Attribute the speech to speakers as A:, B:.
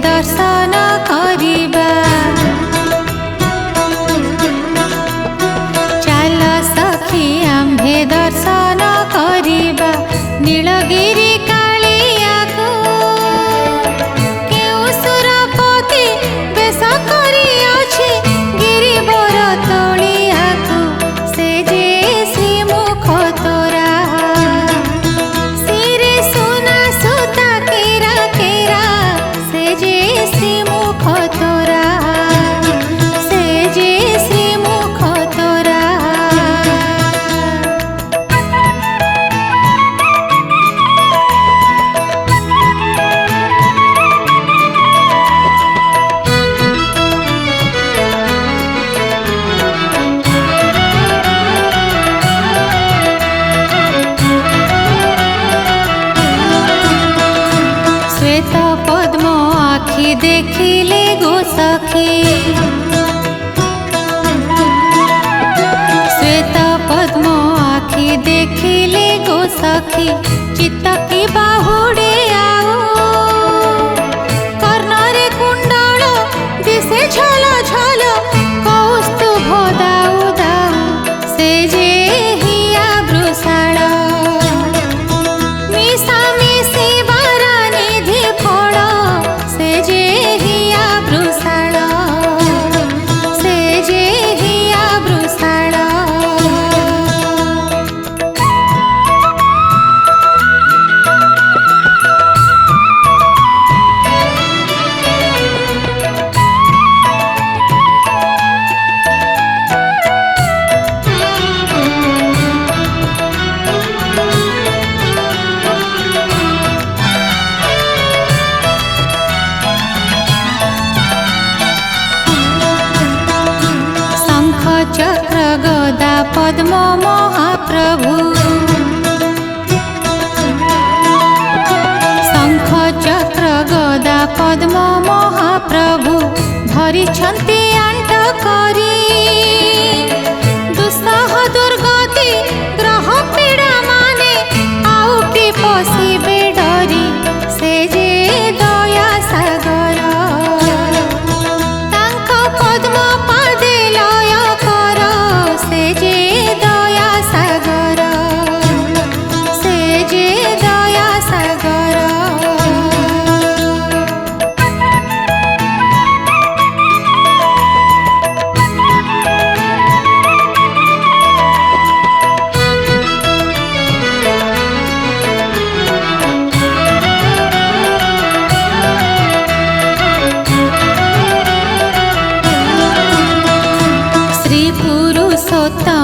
A: दर्शन करिबा चल सखी आम्भे दर्शन करिबा नीलगिरी कालिया को केउ सुरपति बेस करी अछि गिरिवर तोलिया को से जे श्रीमुख तोरा सिरे सोना सुता केरा केरा से जे श्रीमुख तोरा से जे श्रीमुख तोरा श्वेत पद्म आखि देखिले गो सखी श्वेत पद्म आखि देखिले गो सखी चित्त की बाहुडे आओ कर्णरे कुंडल दिसे झल झल कौस्तुभ दाउ दाउ से जे हिया वृषाळ मिशा मिशी बारा निधि फल से जे हिया वृषाळ से जे हिया वृषाळ शंख चक्र गदा पद्म महाप्रभु शंख चक्र गदा पद्म महाप्रभु धरिछन्ति आंट करी दुस्सह दुर्गति ग्रह पीड़ा माने आउटी पशिबे डरी से जे दया सागर तांको पद्म पादे लय कर से जे दया सागर से जे दया सागर श्री पुरुषोत्तम